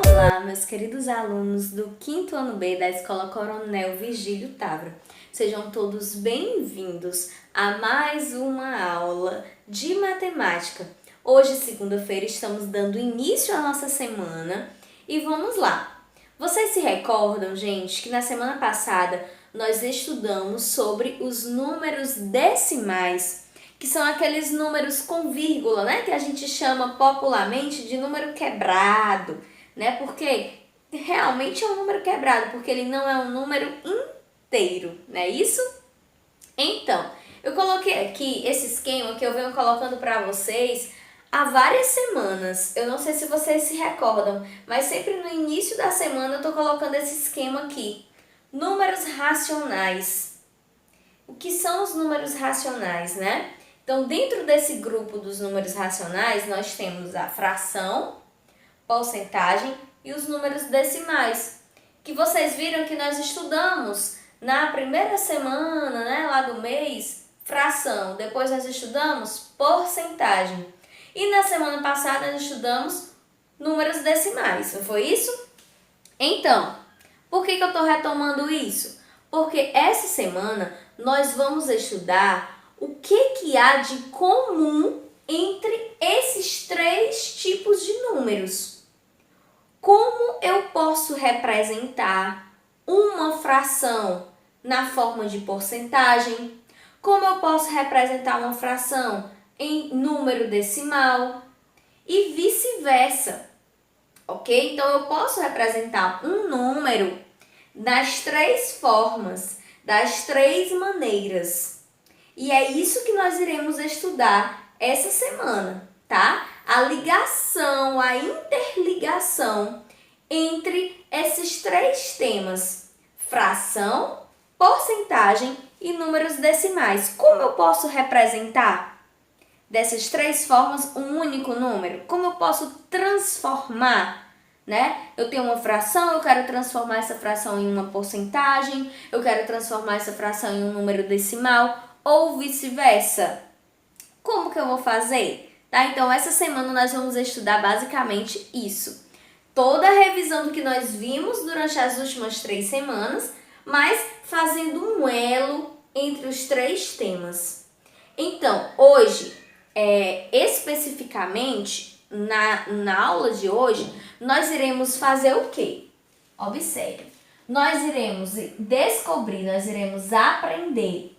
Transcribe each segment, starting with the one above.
Olá, meus queridos alunos do 5º ano B da Escola Coronel Virgílio Távora. Sejam todos bem-vindos a mais uma aula de matemática. Hoje, segunda-feira, estamos dando início à nossa semana e vamos lá. Vocês se recordam, gente, que na semana passada nós estudamos sobre os números decimais, que são aqueles números com vírgula, né? Que a gente chama popularmente de número quebrado, né? Porque realmente é um número quebrado, porque ele não é um número inteiro, não é isso? Então, eu coloquei aqui esse esquema que eu venho colocando para vocês há várias semanas. Eu não sei se vocês se recordam, mas sempre no início da semana eu tô colocando esse esquema aqui. Números racionais. O que são os números racionais, né? Então, dentro desse grupo dos números racionais, nós temos a fração, porcentagem e os números decimais, que vocês viram que nós estudamos na primeira semana, né, lá do mês, fração. Depois nós estudamos porcentagem. E na semana passada nós estudamos números decimais, não foi isso? Então, por que eu estou retomando isso? Porque essa semana nós vamos estudar o que há de comum entre esses três tipos de números. Como eu posso representar uma fração na forma de porcentagem? Como eu posso representar uma fração em número decimal? E vice-versa, ok? Então, eu posso representar um número das três formas, das três maneiras. E é isso que nós iremos estudar essa semana, tá? A ligação, a interligação entre esses três temas: fração, porcentagem e números decimais. Como eu posso representar dessas três formas um único número? Como eu posso transformar, né? Eu tenho uma fração, eu quero transformar essa fração em uma porcentagem, eu quero transformar essa fração em um número decimal ou vice-versa. Como que eu vou fazer? Tá? Então, essa semana nós vamos estudar basicamente isso. Toda a revisão do que nós vimos durante as últimas 3 semanas, mas fazendo um elo entre os três temas. Então, hoje, especificamente, na aula de hoje, nós iremos fazer o quê? Observe. Nós iremos descobrir, nós iremos aprender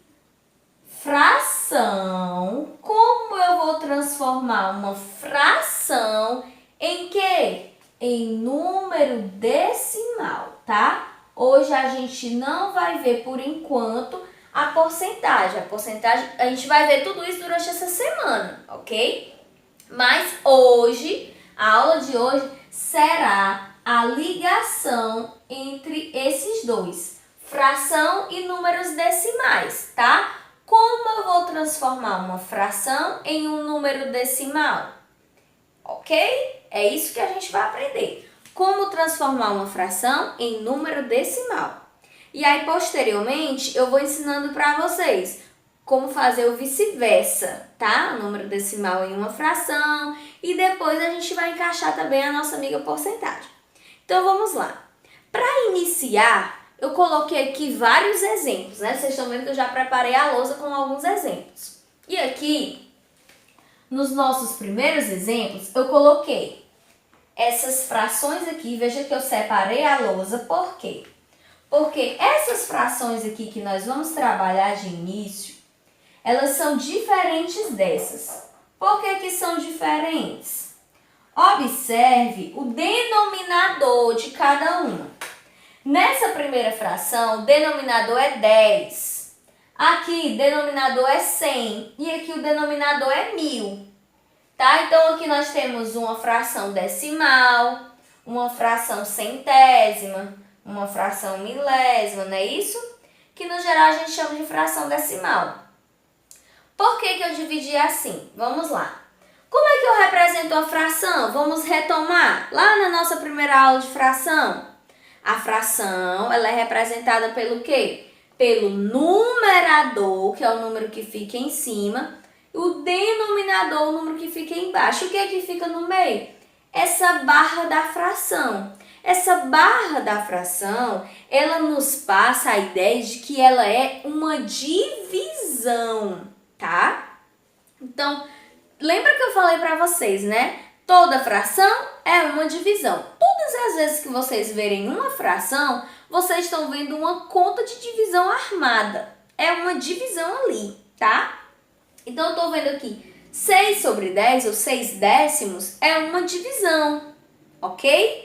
fração. Como eu vou transformar uma fração em quê? Em número decimal, tá? Hoje a gente não vai ver por enquanto a porcentagem. A gente vai ver tudo isso durante essa semana, ok? Mas hoje, a aula de hoje será a ligação entre esses dois, fração e números decimais, tá? Como eu vou transformar uma fração em um número decimal? Ok? É isso que a gente vai aprender. Como transformar uma fração em número decimal. E aí, posteriormente, eu vou ensinando para vocês como fazer o vice-versa, tá? O número decimal em uma fração. E depois a gente vai encaixar também a nossa amiga porcentagem. Então, vamos lá. Para iniciar, eu coloquei aqui vários exemplos, né? Vocês estão vendo que eu já preparei a lousa com alguns exemplos. E aqui, nos nossos primeiros exemplos, eu coloquei essas frações aqui. Veja que eu separei a lousa. Por quê? Porque essas frações aqui que nós vamos trabalhar de início, elas são diferentes dessas. Por que são diferentes? Observe o denominador de cada uma. Nessa primeira fração, o denominador é 10. Aqui, o denominador é 100. E aqui, o denominador é 1000. Tá? Então, aqui nós temos uma fração decimal, uma fração centésima, uma fração milésima, não é isso? Que, no geral, a gente chama de fração decimal. Por que eu dividi assim? Vamos lá. Como é que eu represento a fração? Vamos retomar lá na nossa primeira aula de fração. A fração, ela é representada pelo quê? Pelo numerador, que é o número que fica em cima, O denominador, o número que fica embaixo. O que é que fica no meio? Essa barra da fração. Essa barra da fração, ela nos passa a ideia de que ela é uma divisão, tá? Então, lembra que eu falei para vocês, né? Toda fração é uma divisão. Todas as vezes que vocês verem uma fração, vocês estão vendo uma conta de divisão armada. É uma divisão ali, tá? Então, eu estou vendo aqui 6 sobre 10, ou 6 décimos, é uma divisão, ok?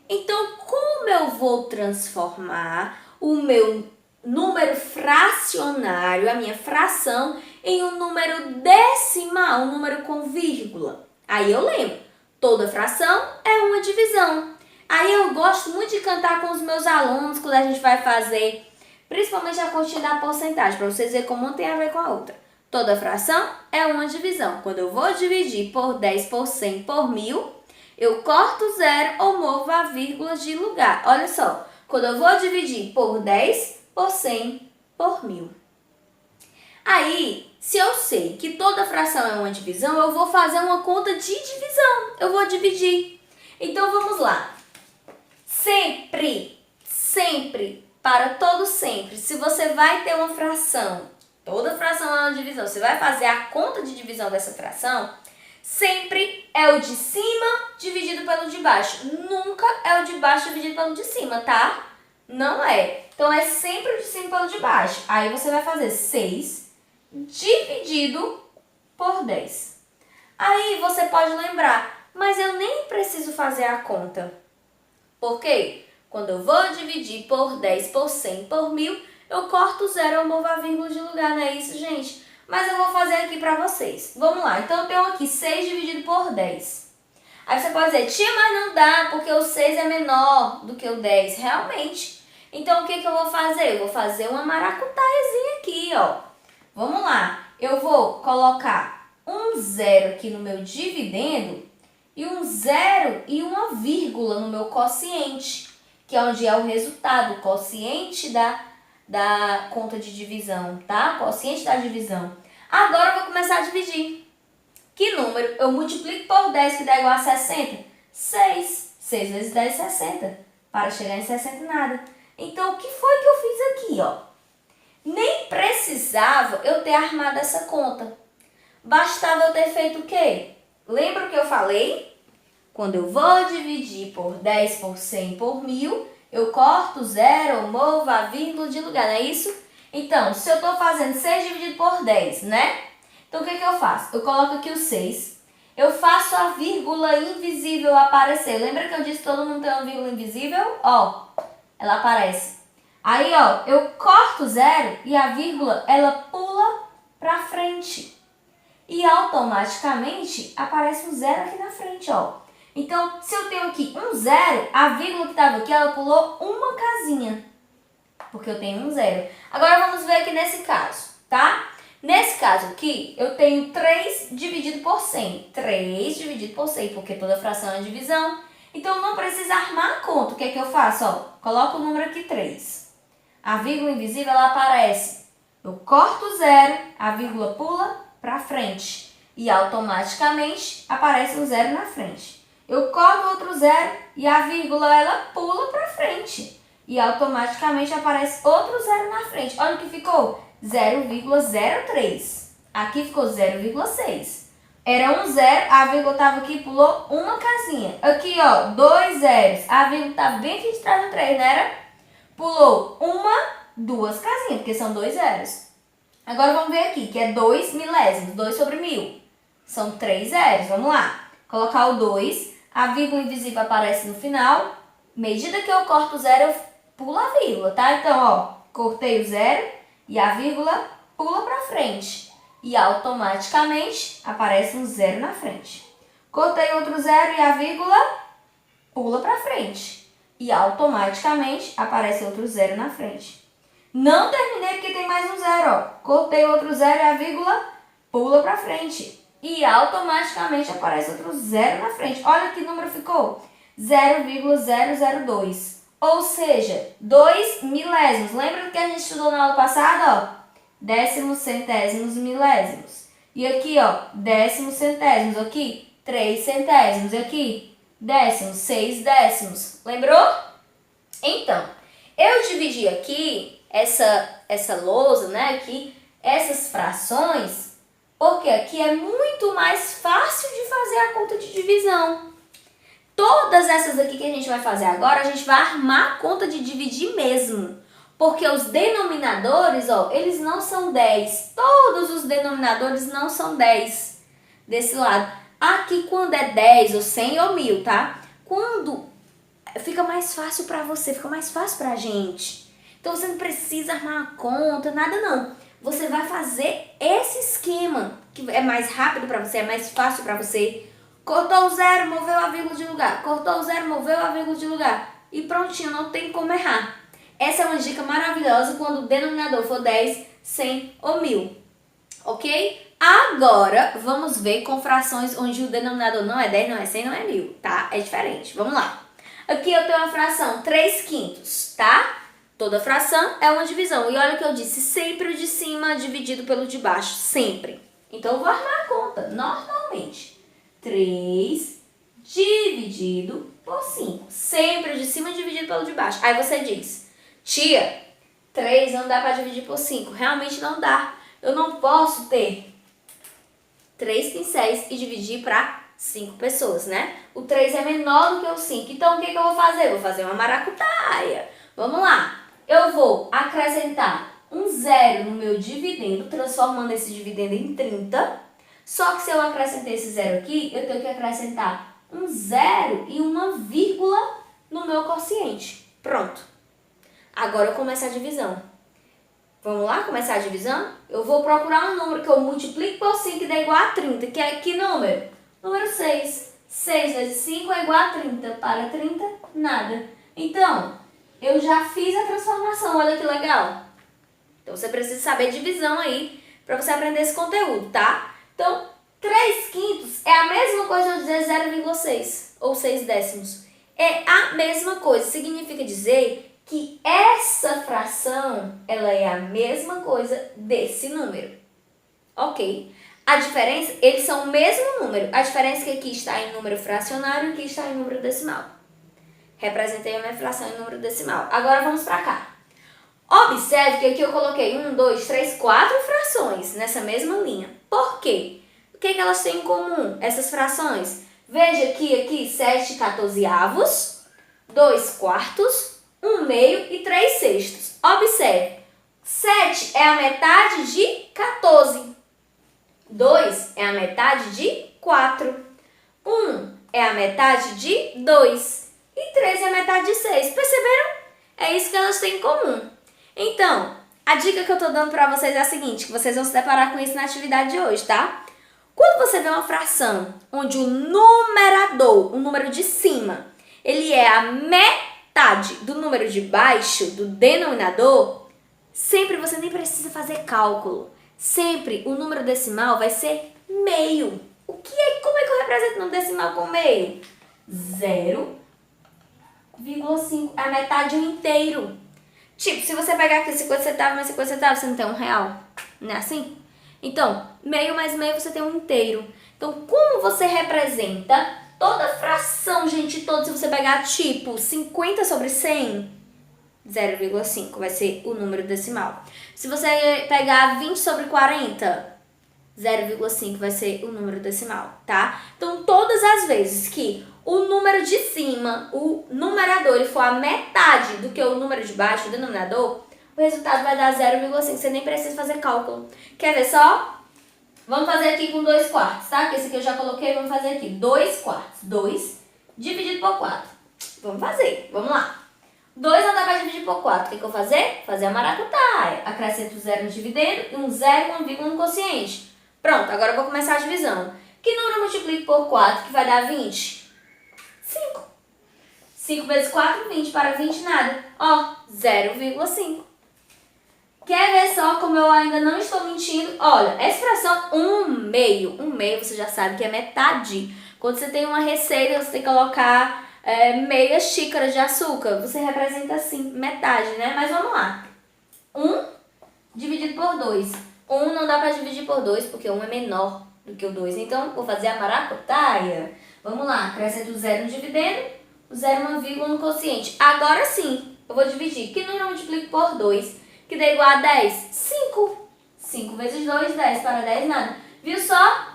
Então, como eu vou transformar o meu número fracionário, a minha fração, em um número decimal, um número com vírgula? Aí eu lembro, toda fração é uma divisão. Aí eu gosto muito de cantar com os meus alunos quando a gente vai fazer, principalmente a continha da porcentagem, para vocês verem como um tem a ver com a outra. Toda fração é uma divisão. Quando eu vou dividir por 10, por 100, por 1000, eu corto zero ou movo a vírgula de lugar. Olha só, quando eu vou dividir por 10, por 100, por 1000. Aí, se eu sei que toda fração é uma divisão, eu vou fazer uma conta de divisão. Eu vou dividir. Então, vamos lá. Sempre, para todo sempre, se você vai ter uma fração, toda fração é uma divisão, você vai fazer a conta de divisão dessa fração, sempre é o de cima dividido pelo de baixo. Nunca é o de baixo dividido pelo de cima, tá? Não é. Então, é sempre o de cima pelo de baixo. Aí, você vai fazer 6 dividido por 10. Aí, você pode lembrar, mas eu nem preciso fazer a conta. Por quê? Quando eu vou dividir por 10, por 100, por 1000, eu corto zero ou movo a vírgula de lugar, não é isso, gente? Mas eu vou fazer aqui para vocês. Vamos lá, então eu tenho aqui 6 dividido por 10. Aí você pode dizer, tia, mas não dá, porque o 6 é menor do que o 10. Realmente. Então, o que eu vou fazer? Eu vou fazer uma maracutaiazinha aqui, ó. Vamos lá. Eu vou colocar um zero aqui no meu dividendo e um zero e uma vírgula no meu quociente, que é onde é o resultado, o quociente da conta de divisão, tá? Quociente da divisão. Agora eu vou começar a dividir. Que número? Eu multiplico por 10, que dá igual a 60. 6. 6 vezes 10, 60. Para chegar em 60, nada. Então, o que foi que eu fiz aqui, ó? Nem precisava eu ter armado essa conta. Bastava eu ter feito o quê? Lembra o que eu falei? Quando eu vou dividir por 10, por 100, por 1000, eu corto zero, movo a vírgula de lugar, não é isso? Então, se eu estou fazendo 6 dividido por 10, né? Então, o que eu faço? Eu coloco aqui o 6, eu faço a vírgula invisível aparecer. Lembra que eu disse que todo mundo tem uma vírgula invisível? Ó, ela aparece. Aí, ó, eu corto zero e a vírgula, ela pula para frente. E automaticamente aparece um zero aqui na frente, ó. Então, se eu tenho aqui um zero, a vírgula que estava aqui, ela pulou uma casinha. Porque eu tenho um zero. Agora, vamos ver aqui nesse caso, tá? Nesse caso aqui, eu tenho 3 dividido por 100. 3 dividido por 100, porque toda fração é divisão. Então, não precisa armar a conta. O que é que eu faço? Ó, coloco o número aqui 3. A vírgula invisível, ela aparece. Eu corto zero, a vírgula pula para frente. E automaticamente aparece um zero na frente. Eu corto outro zero e a vírgula, ela pula para frente. E automaticamente aparece outro zero na frente. Olha o que ficou. 0,03. Aqui ficou 0,6. Era um zero, a vírgula estava aqui, pulou uma casinha. Aqui, ó, 2 zeros. A vírgula estava bem aqui de trás do 3, não era? Pulou duas casinhas, porque são 2 zeros. Agora vamos ver aqui, que é 2 milésimos, 2 sobre 1000. São 3 zeros, vamos lá. Colocar o 2, a vírgula invisível aparece no final. Medida que eu corto o zero, eu pulo a vírgula, tá? Então, ó, cortei o zero e a vírgula pula para frente. E automaticamente aparece um zero na frente. Cortei outro zero e a vírgula pula para frente. E automaticamente aparece outro zero na frente. Não terminei porque tem mais um zero, ó. Cortei outro zero e a vírgula pula para frente. E automaticamente aparece outro zero na frente. Olha que número ficou. 0,002. Ou seja, 2 milésimos. Lembra do que a gente estudou na aula passada, ó? Décimos, centésimos, milésimos. E aqui, ó, décimos, centésimos. Aqui, 3 centésimos. E aqui, décimos, 6 décimos. Lembrou? Então, eu dividi aqui essa lousa, né, aqui, essas frações, porque aqui é muito mais fácil de fazer a conta de divisão. Todas essas aqui que a gente vai fazer agora, a gente vai armar a conta de dividir mesmo. Porque os denominadores, ó, eles não são 10. Todos os denominadores não são 10 desse lado. Aqui quando é 10 ou 100 ou 1000, tá? Quando fica mais fácil pra você, fica mais fácil pra gente. Então você não precisa armar a conta, nada não. Você vai fazer esse esquema, que é mais rápido pra você, é mais fácil pra você. Cortou o zero, moveu a vírgula de lugar. Cortou o zero, moveu a vírgula de lugar. E prontinho, não tem como errar. Essa é uma dica maravilhosa quando o denominador for 10, 100 ou 1000. Ok? Agora, vamos ver com frações onde o denominador não é 10, não é 100, não é 1000, tá? É diferente. Vamos lá. Aqui eu tenho uma fração 3 quintos, tá? Toda fração é uma divisão. E olha o que eu disse, sempre o de cima dividido pelo de baixo, sempre. Então eu vou armar a conta, normalmente. 3 dividido por 5. Sempre o de cima dividido pelo de baixo. Aí você diz, tia, 3 não dá para dividir por 5. Realmente não dá. Eu não posso ter 3 pincéis e dividir para 5 pessoas, né? O 3 é menor do que o 5. Então, o que eu vou fazer? Eu vou fazer uma maracutaia. Vamos lá. Eu vou acrescentar um zero no meu dividendo, transformando esse dividendo em 30. Só que se eu acrescentar esse zero aqui, eu tenho que acrescentar um zero e uma vírgula no meu quociente. Pronto. Agora eu começo a divisão. Vamos lá começar a divisão? Eu vou procurar um número que eu multiplique por 5 e dê igual a 30. Que é que número? Número 6. 6 vezes 5 é igual a 30. Para 30, nada. Então, eu já fiz a transformação. Olha que legal. Então, você precisa saber divisão aí para você aprender esse conteúdo, tá? Então, 3 quintos é a mesma coisa eu dizer 0,6 ou 6 décimos. É a mesma coisa. Significa dizer que essa fração, ela é a mesma coisa desse número. Ok? A diferença, eles são o mesmo número. A diferença é que aqui está em número fracionário e aqui está em número decimal. Representei a minha fração em número decimal. Agora vamos para cá. Observe que aqui eu coloquei 1, 2, 3, 4 frações nessa mesma linha. Por quê? O que elas têm em comum, essas frações? Veja aqui 7 quatorzeavos, 2 quartos, 1 meio e 3 sextos. Observe, 7 é a metade de 14. 2 é a metade de 4. 1 é a metade de 2. E 3 é a metade de 6. Perceberam? É isso que elas têm em comum. Então, a dica que eu tô dando pra vocês é a seguinte, que vocês vão se deparar com isso na atividade de hoje, tá? Quando você vê uma fração onde o numerador, o número de cima, ele é a metade do número de baixo, do denominador, sempre você nem precisa fazer cálculo. Sempre o número decimal vai ser meio. Como é que eu represento no decimal com meio? 0,5 é a metade de um inteiro. Tipo, se você pegar aqui 50 centavos mais 50 centavos, você não tem R$1. Não é assim? Então, meio mais meio você tem um inteiro. Então, como você representa toda fração, gente, toda, se você pegar tipo 50 sobre 100, 0,5 vai ser o número decimal. Se você pegar 20 sobre 40, 0,5 vai ser o número decimal, tá? Então, todas as vezes que o número de cima, o numerador, ele for a metade do que o número de baixo, o denominador, o resultado vai dar 0,5. Você nem precisa fazer cálculo. Quer ver só? Vamos fazer aqui com 2 quartos, tá? Que esse aqui eu já coloquei, vamos fazer aqui. 2 quartos. 2 dividido por 4. Vamos fazer. Vamos lá. 2 não dá para dividir por 4. O que eu vou fazer? Fazer a maracutaia. Acrescento 0 no dividendo e um 0 com vírgula no quociente. Pronto, agora eu vou começar a divisão. Que número eu multiplico por 4 que vai dar 20? 5. 5 vezes 4, 20. Para 20, nada. Ó, 0,5. Quer ver só como eu ainda não estou mentindo? Olha, essa fração 1 meio. 1 meio você já sabe que é metade. Quando você tem uma receita, você tem que colocar meia xícara de açúcar. Você representa assim, metade, né? Mas vamos lá. 1 dividido por 2. 1 não dá para dividir por 2, porque 1 é menor do que o 2. Então, vou fazer a maracutaia. Vamos lá, acrescento o 0 no dividendo, o 0 uma vírgula no quociente. Agora sim, eu vou dividir. Que número eu multiplico por 2, que dá igual a 10? 5. 5 vezes 2, 10 para 10, nada. Viu só?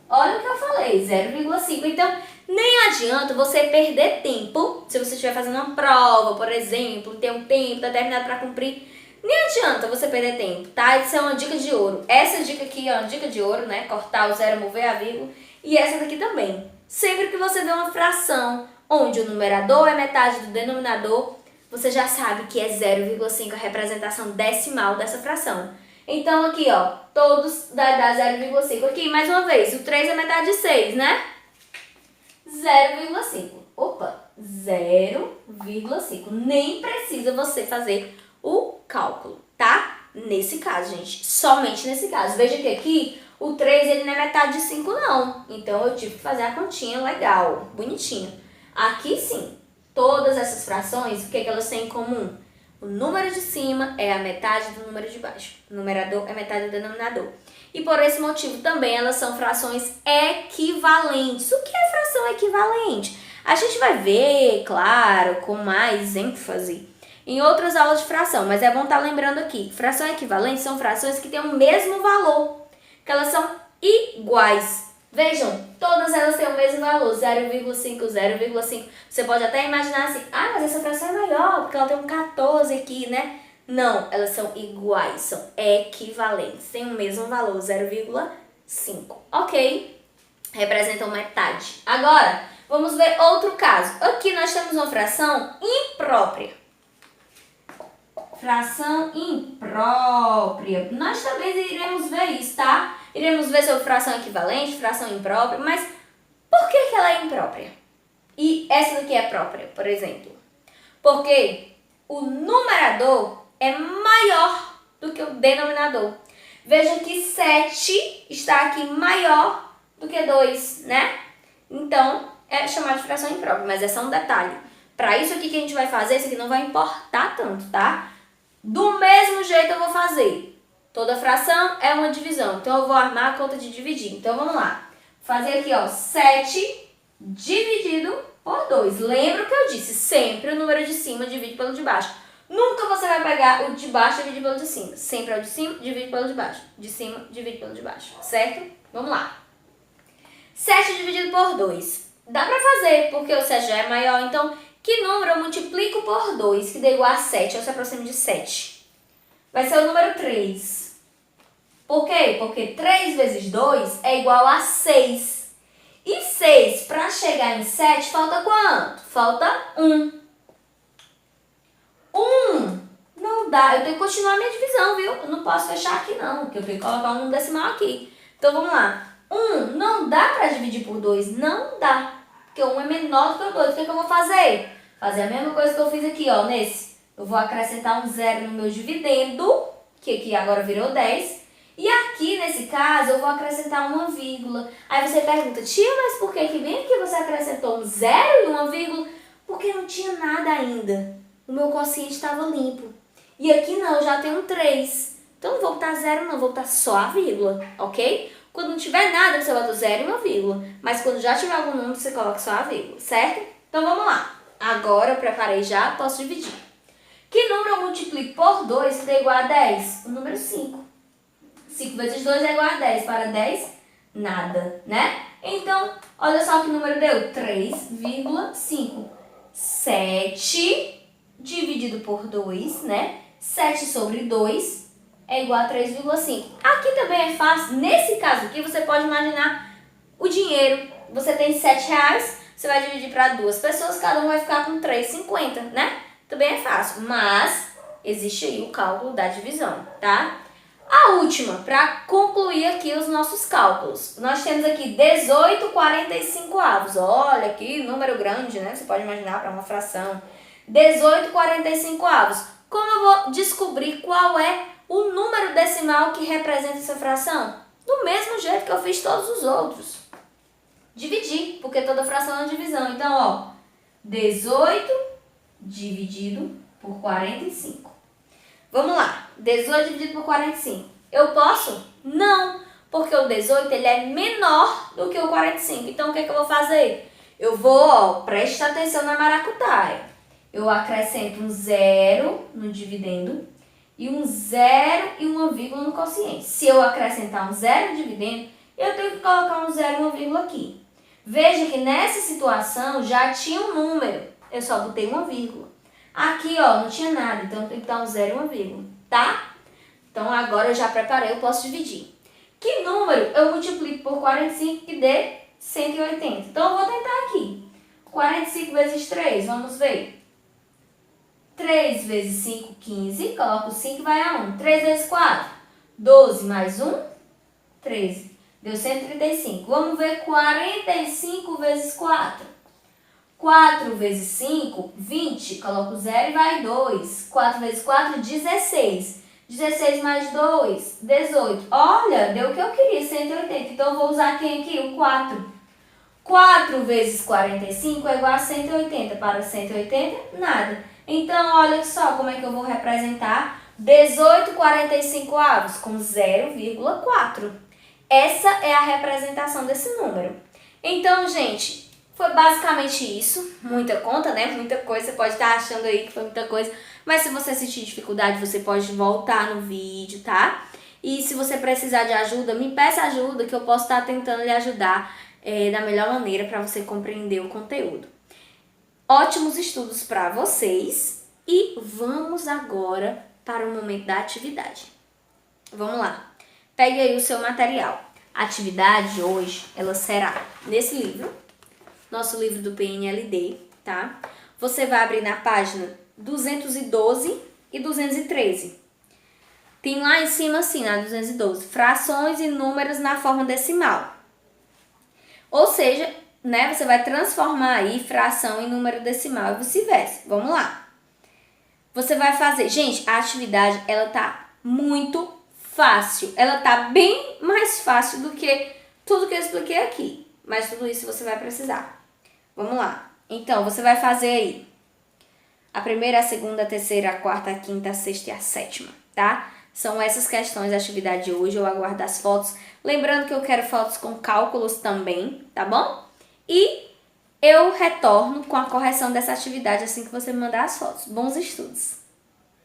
Olha o que eu falei, 0,5. Então, nem adianta você perder tempo, se você estiver fazendo uma prova, por exemplo, ter um tempo determinado para cumprir. Nem adianta você perder tempo, tá? Isso é uma dica de ouro. Essa dica aqui é uma dica de ouro, né? Cortar o zero, mover a vírgula. E essa daqui também. Sempre que você vê uma fração onde o numerador é metade do denominador, você já sabe que é 0,5 a representação decimal dessa fração. Então aqui, ó, todos dá 0,5. Aqui, mais uma vez, o 3 é metade de 6, né? 0,5. Opa, 0,5. Nem precisa você fazer o cálculo, tá? Nesse caso, gente, somente nesse caso. Veja que aqui o 3 ele não é metade de 5 não. Então eu tive que fazer a continha legal, bonitinho. Aqui sim, todas essas frações, o que elas têm em comum? O número de cima é a metade do número de baixo. O numerador é metade do denominador. E por esse motivo também elas são frações equivalentes. O que é fração equivalente? A gente vai ver, claro, com mais ênfase em outras aulas de fração, mas é bom estar lembrando aqui. Fração equivalente são frações que têm o mesmo valor, que elas são iguais. Vejam, todas elas têm o mesmo valor, 0,5, 0,5. Você pode até imaginar assim, ah, mas essa fração é maior, porque ela tem um 14 aqui, né? Não, elas são iguais, são equivalentes, têm o mesmo valor, 0,5. Ok? Representam metade. Agora, vamos ver outro caso. Aqui nós temos uma fração imprópria. Fração imprópria. Nós também iremos ver isso, tá? Iremos ver sobre fração equivalente, fração imprópria, mas por que ela é imprópria? E essa daqui é própria, por exemplo. Porque o numerador é maior do que o denominador. Veja que 7 está aqui maior do que 2, né? Então, é chamado de fração imprópria, mas é só um detalhe. Para isso aqui que a gente vai fazer, isso aqui não vai importar tanto, tá? Do mesmo jeito eu vou fazer. Toda fração é uma divisão, então eu vou armar a conta de dividir. Então vamos lá. Fazer aqui, ó, 7 dividido por 2. Lembra o que eu disse? Sempre o número de cima divide pelo de baixo. Nunca você vai pegar o de baixo e dividir pelo de cima. Sempre é o de cima, divide pelo de baixo. De cima, divide pelo de baixo. Certo? Vamos lá. 7 dividido por 2. Dá pra fazer, porque o 7 já é maior. Então, que número eu multiplico por 2, que dá igual a 7? Eu se aproximo de 7. Vai ser o número 3. Por quê? Porque 3 vezes 2 é igual a 6. E 6, para chegar em 7, falta quanto? Falta 1. 1 não dá. Eu tenho que continuar a minha divisão, viu? Eu não posso fechar aqui não, porque eu tenho que colocar um decimal aqui. Então, vamos lá. 1 não dá para dividir por 2? Não dá. Porque 1 é menor do que o 2. O que eu vou fazer? Fazer a mesma coisa que eu fiz aqui, ó, nesse. Eu vou acrescentar um 0 no meu dividendo, que aqui agora virou 10. E aqui, nesse caso, eu vou acrescentar uma vírgula. Aí você pergunta, tia, mas por que bem aqui você acrescentou um 0 e uma vírgula? Porque não tinha nada ainda. O meu quociente estava limpo. E aqui não, eu já tenho um 3. Então não vou botar 0 não, vou botar só a vírgula, ok? Quando não tiver nada, você bota o 0 e uma vírgula. Mas quando já tiver algum número, você coloca só a vírgula, certo? Então vamos lá. Agora eu preparei já, posso dividir. Que número eu multiplico por 2 que dá igual a 10? O número 5. 5 vezes 2 é igual a 10. Para 10, nada, né? Então, olha só que número deu. 3,5. 7 dividido por 2, né? 7 sobre 2 é igual a 3,5. Aqui também é fácil. Nesse caso aqui, você pode imaginar o dinheiro. Você tem R$7, você vai dividir para 2 pessoas, cada um vai ficar com 3,50, né? Também é fácil, mas existe aí o cálculo da divisão, tá? A última, para concluir aqui os nossos cálculos. Nós temos aqui 18/45. Olha que número grande, né? Você pode imaginar para uma fração. 18/45. Como eu vou descobrir qual é o número decimal que representa essa fração? Do mesmo jeito que eu fiz todos os outros. Dividir, porque toda fração é uma divisão. Então, ó, 18 dividido por 45. Vamos lá, 18 dividido por 45. Eu posso? Não, porque o 18 ele é menor do que o 45. Então, o que é que eu vou fazer? Eu vou, ó, preste atenção na maracutaia. Eu acrescento um zero no dividendo e um zero e uma vírgula no quociente. Se eu acrescentar um zero no dividendo, eu tenho que colocar um zero e uma vírgula aqui. Veja que nessa situação já tinha um número, eu só botei uma vírgula. Aqui, ó, não tinha nada, então eu tenho que dar um zero e uma vírgula, tá? Então agora eu já preparei, eu posso dividir. Que número eu multiplico por 45 que dê 180? Então eu vou tentar aqui. 45 vezes 3, vamos ver. 3 vezes 5, 15. Coloco 5 e vai a 1. 3 vezes 4, 12 mais 1, 13. Deu 135. Vamos ver 45 vezes 4. 4 vezes 5, 20. Coloco 0 e vai 2. 4 vezes 4, 16. 16 mais 2, 18. Olha, deu o que eu queria, 180. Então, eu vou usar quem aqui? O 4. 4 vezes 45 é igual a 180. Para 180, nada. Então, olha só como é que eu vou representar 18 45 avos com 0,4. Essa é a representação desse número. Então, gente, foi basicamente isso. Muita conta, né? Muita coisa. Você pode estar achando aí que foi muita coisa. Mas se você sentir dificuldade, você pode voltar no vídeo, tá? E se você precisar de ajuda, me peça ajuda que eu posso estar tentando lhe ajudar da melhor maneira para você compreender o conteúdo. Ótimos estudos para vocês e vamos agora para o momento da atividade. Vamos lá. Pegue aí o seu material. A atividade de hoje, ela será nesse livro, nosso livro do PNLD, tá? Você vai abrir na página 212 e 213. Tem lá em cima assim, na 212, frações e números na forma decimal. Ou seja, né, você vai transformar aí fração em número decimal e vice-versa. Vamos lá. Você vai fazer... Gente, a atividade, ela tá muito fácil. Ela tá bem mais fácil do que tudo que eu expliquei aqui. Mas tudo isso você vai precisar. Vamos lá. Então, você vai fazer aí a primeira, a segunda, a terceira, a quarta, a quinta, a sexta e a sétima, tá? São essas questões da atividade de hoje. Eu aguardo as fotos. Lembrando que eu quero fotos com cálculos também, tá bom? E eu retorno com a correção dessa atividade assim que você me mandar as fotos. Bons estudos!